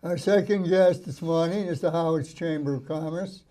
Our second guest this morning is the Harwich Chamber of Commerce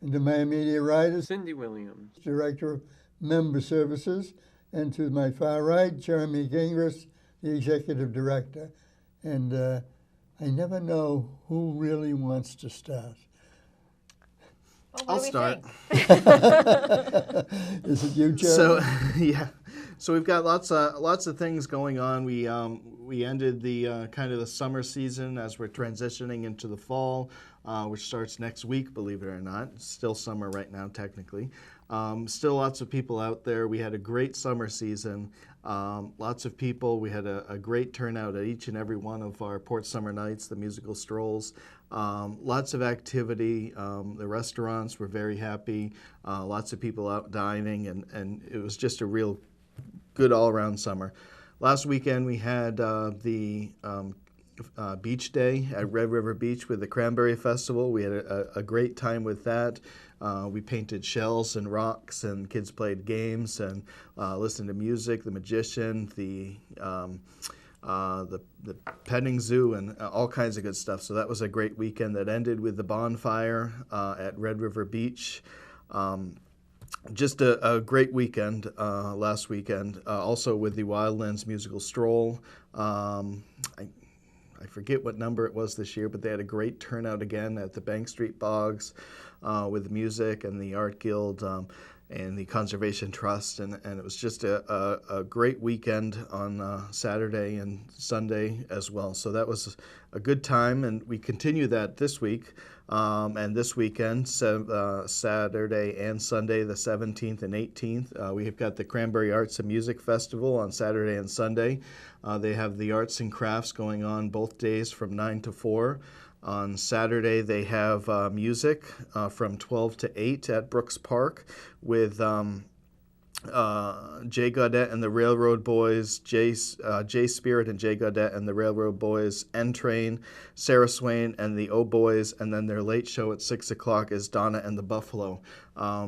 and Demand Media Writer, Cyndi Williams, Director of Member Services, and to my far right, Jeremy Gingras, the Executive Director. And I never know who really wants to start. Well, I'll start. Is it you, Jeremy? So we've got lots of things going on. We ended the kind of the summer season as we're transitioning into the fall, which starts next week. Believe it or not, it's still summer right now technically. Still lots of people out there. We had a great summer season. Lots of people. We had a great turnout at each and every one of our Port Summer Nights, the musical strolls. Lots of activity. The restaurants were very happy. Lots of people out dining, and it was just a real good all-around summer. Last weekend we had the beach day at Red River Beach with the Cranberry Festival. We had a great time with that. We painted shells and rocks, and kids played games and listened to music. The Magician, the petting zoo, and all kinds of good stuff. So that was a great weekend that ended with the bonfire at Red River Beach. Just a great weekend last weekend. Also with the Wildlands musical stroll. I forget what number it was this year, but they had a great turnout again at the Bank Street Bogs with the music and the Art Guild and the Conservation Trust. And it was just a great weekend on Saturday and Sunday as well. So that was a good time, and we continue that this week. And this weekend, Saturday and Sunday, the 17th and 18th, we have got the Cranberry Arts and Music Festival on Saturday and Sunday. They have the arts and crafts going on both days from 9 to 4. On Saturday, they have music from 12 to 8 at Brooks Park with Jay Gaudette and the Railroad Boys, Jay Spirit and Jay Gaudette and the Railroad Boys, N-Train, Sarah Swain and the O-Boys, and then their late show at 6 o'clock is Donna and the Buffalo.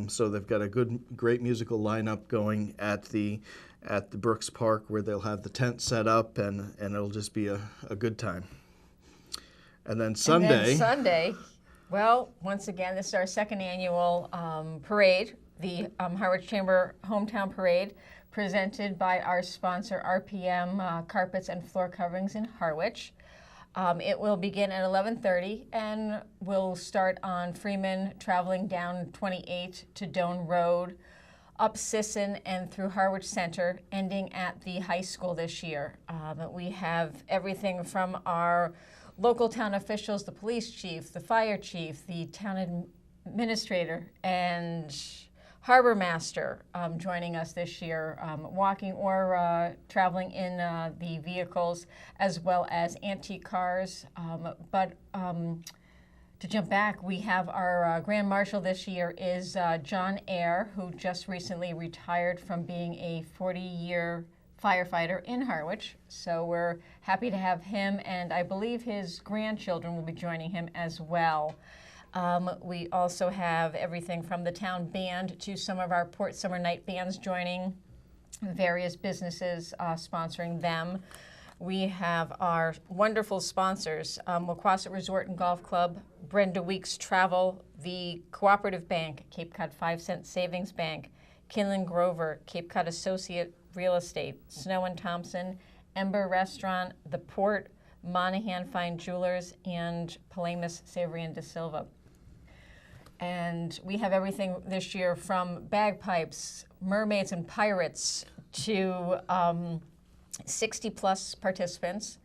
So they've got a great musical lineup going at the Brooks Park, where they'll have the tent set up, and it'll just be a good time. And then Sunday. Well, once again, this is our second annual parade, the Harwich Chamber Hometown Parade, presented by our sponsor, RPM Carpets and Floor Coverings in Harwich. It will begin at 11:30 and will start on Freeman, traveling down 28 to Doane Road, up Sisson and through Harwich Center, ending at the high school this year. We have everything from our local town officials, the police chief, the fire chief, the town administrator, and harbor master joining us this year, walking or traveling in the vehicles, as well as antique cars. To jump back, we have our Grand Marshal this year is John Eyre, who just recently retired from being a 40-year firefighter in Harwich. So we're happy to have him, and I believe his grandchildren will be joining him as well. We also have everything from the town band to some of our Port Summer Night bands joining, various businesses sponsoring them. We have our wonderful sponsors, Waquasit Resort and Golf Club, Brenda Weeks Travel, the Cooperative Bank, Cape Cod 5 Cent Savings Bank, Kinlan Grover, Cape Cod Associate Real Estate, Snow and Thompson, Ember Restaurant, The Port, Monahan Fine Jewelers, and Palamas Savory and De Silva. And we have everything this year from bagpipes, mermaids and pirates, to 60-plus participants.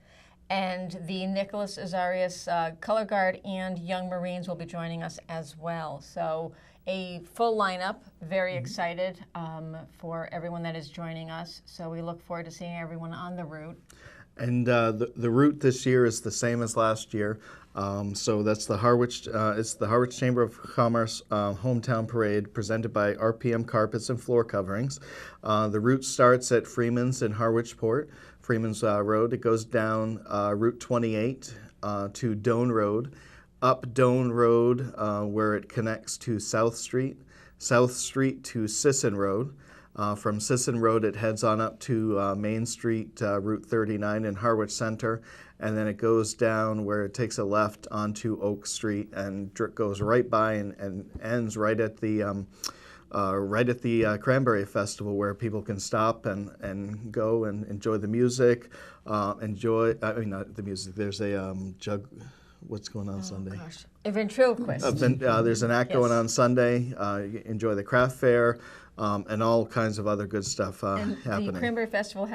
And the Nicholas Azarias Color Guard and Young Marines will be joining us as well. So a full lineup, very excited for everyone that is joining us. So we look forward to seeing everyone on the route. And the route this year is the same as last year. So that's the Harwich. It's the Harwich Chamber of Commerce Hometown Parade, presented by RPM Carpets and Floor Coverings. The route starts at Freeman's in Harwich Port, Freeman's Road. It goes down Route 28 to Doane Road, up Doane Road where it connects to South Street to Sisson Road. From Sisson Road, it heads on up to Main Street, Route 39 in Harwich Center, and then it goes down where it takes a left onto Oak Street and goes right by and ends right at the Cranberry Festival, where people can stop and go and enjoy the music. Not the music. There's a jug. What's going on Sunday? Gosh. A ventriloquist. There's an act going Yes. on Sunday. Enjoy the craft fair and all kinds of other good stuff happening. The Cranberry Festival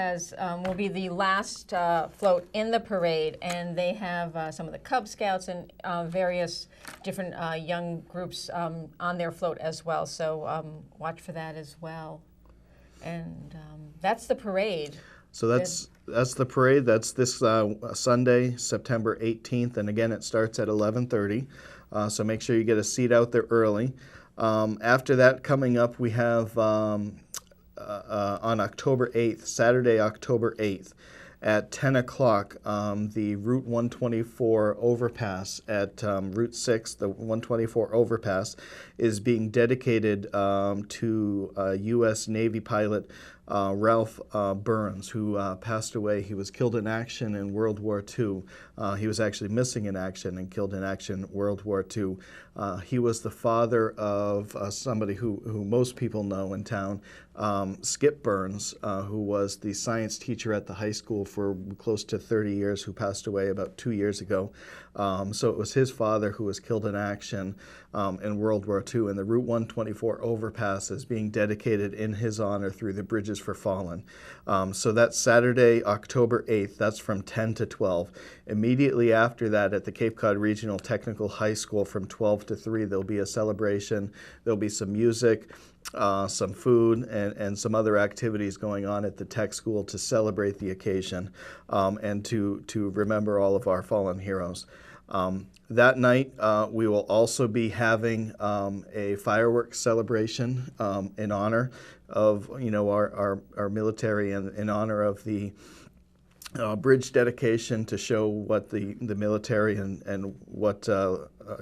will be the last float in the parade, and they have some of the Cub Scouts and various different young groups on their float as well. So watch for that as well. And that's the parade. So that's the parade. That's this Sunday, September 18th, and again it starts at 11:30. So make sure you get a seat out there early. After that, coming up, we have on October 8th, Saturday, October 8th, at 10 o'clock, the Route 124 overpass at Route 6, the 124 overpass, is being dedicated to U.S. Navy pilot Ralph Burns, who passed away. He was killed in action in World War II. He was actually missing in action and killed in action World War II. He was the father of somebody who most people know in town, Skip Burns, who was the science teacher at the high school for close to 30 years, who passed away about 2 years ago. So it was his father who was killed in action in World War II, and the Route 124 overpass is being dedicated in his honor through the Bridges for Fallen. So that's Saturday, October 8th. That's from 10 to 12. Immediately after that, at the Cape Cod Regional Technical High School from 12 to 3, there'll be a celebration. There'll be some music, some food, and some other activities going on at the tech school to celebrate the occasion and to remember all of our fallen heroes. That night, we will also be having a fireworks celebration in honor of our military and in honor of the bridge dedication, to show what the military and what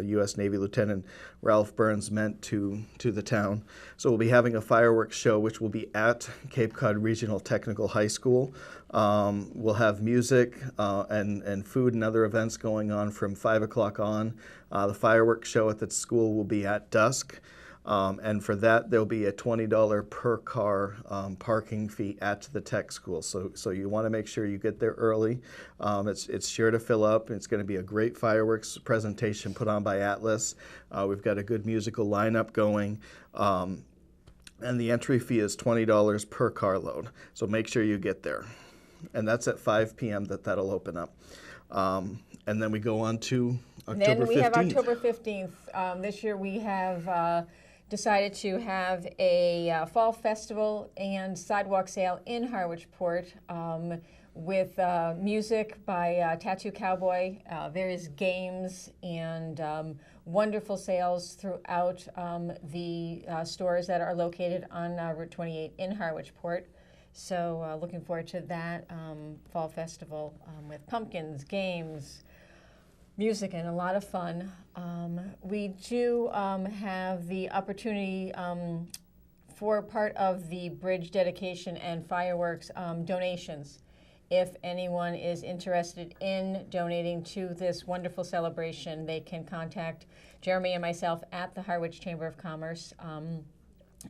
U.S. Navy Lieutenant Ralph Burns meant to the town. So we'll be having a fireworks show, which will be at Cape Cod Regional Technical High School. We'll have music and food and other events going on from 5 o'clock on. The fireworks show at the school will be at dusk. And for that, there'll be a $20 per car parking fee at the tech school. So you want to make sure you get there early. It's sure to fill up. It's going to be a great fireworks presentation put on by Atlas. We've got a good musical lineup going. And the entry fee is $20 per carload. So make sure you get there. And that's at 5 p.m. that'll open up. And then we go on to October 15th. Then we have October 15th. This year we have decided to have a fall festival and sidewalk sale in Harwich Port with music by Tattoo Cowboy, various games, and wonderful sales throughout the stores that are located on Route 28 in Harwich Port. So looking forward to that fall festival with pumpkins, games, music, and a lot of fun. We do have the opportunity for part of the bridge dedication and fireworks donations. If anyone is interested in donating to this wonderful celebration, they can contact Jeremy and myself at the Harwich Chamber of Commerce.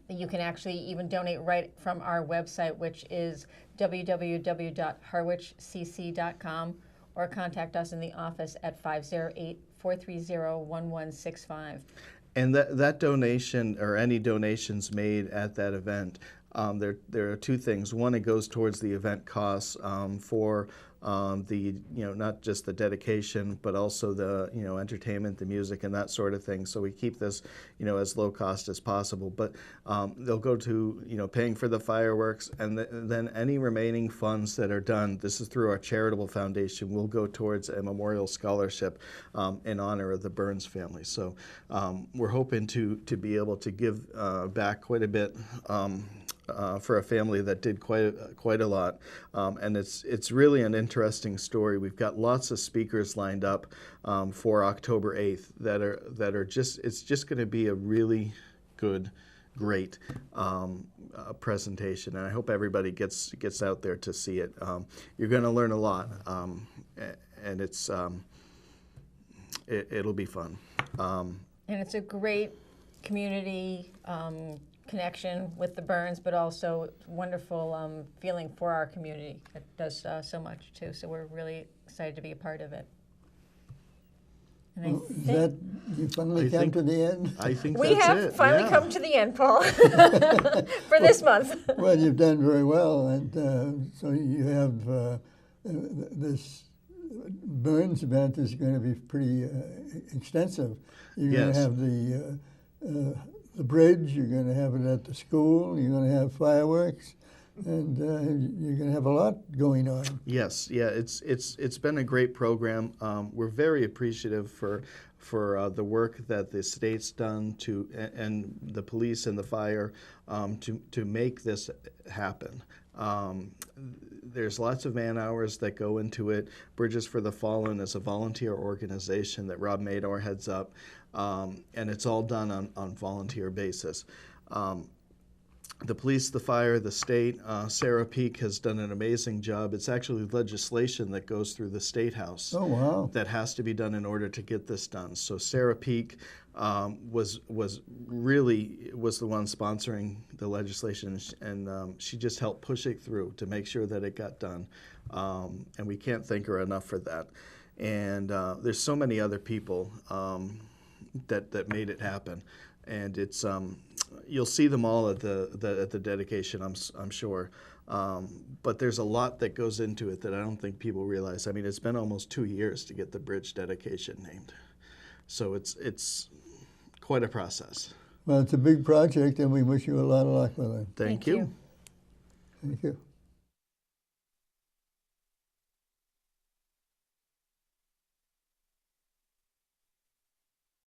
You can actually even donate right from our website, which is www.harwichcc.com, or contact us in the office at 508-430-1165. And that donation, or any donations made at that event, there are two things. One, it goes towards the event costs for the not just the dedication, but also the entertainment, the music, and that sort of thing. So we keep this as low cost as possible. But they'll go to paying for the fireworks, and then any remaining funds that are done. This is through our charitable foundation. Will go towards a memorial scholarship in honor of the Burns family. So we're hoping to be able to give back quite a bit. For a family that did quite a lot, and it's really an interesting story. We've got lots of speakers lined up for October 8th that are just it's just going to be a really good great presentation, and I hope everybody gets out there to see it. You're going to learn a lot, and it'll be fun. And it's a great community connection with the Burns, but also wonderful feeling for our community. It does so much too. So we're really excited to be a part of it. And Well, is that you finally come to the end? I think we that's have it. finally yeah. come to the end, Paul, for this month. Well, you've done very well, and so you have this Burns event is going to be pretty extensive. You're going Yes. to have the bridge. You're going to have it at the school. You're going to have fireworks, and you're going to have a lot going on. Yes, yeah, it's been a great program. We're very appreciative for the work that the state's done and the police and the fire to make this happen. There's lots of man hours that go into it. Bridges for the Fallen is a volunteer organization that Rob Mador heads up, and it's all done on volunteer basis. The police, the fire, the state, Sarah Peak has done an amazing job. It's actually legislation that goes through the State House Oh, wow. that has to be done in order to get this done. So Sarah Peak was the one sponsoring the legislation, and she just helped push it through to make sure that it got done. And we can't thank her enough for that. And there's so many other people that made it happen. And it's you'll see them all at the dedication, I'm sure. But there's a lot that goes into it that I don't think people realize. I mean, it's been almost 2 years to get the bridge dedication named, so it's quite a process. Well, it's a big project, and we wish you a lot of luck with it. Thank you. Thank you.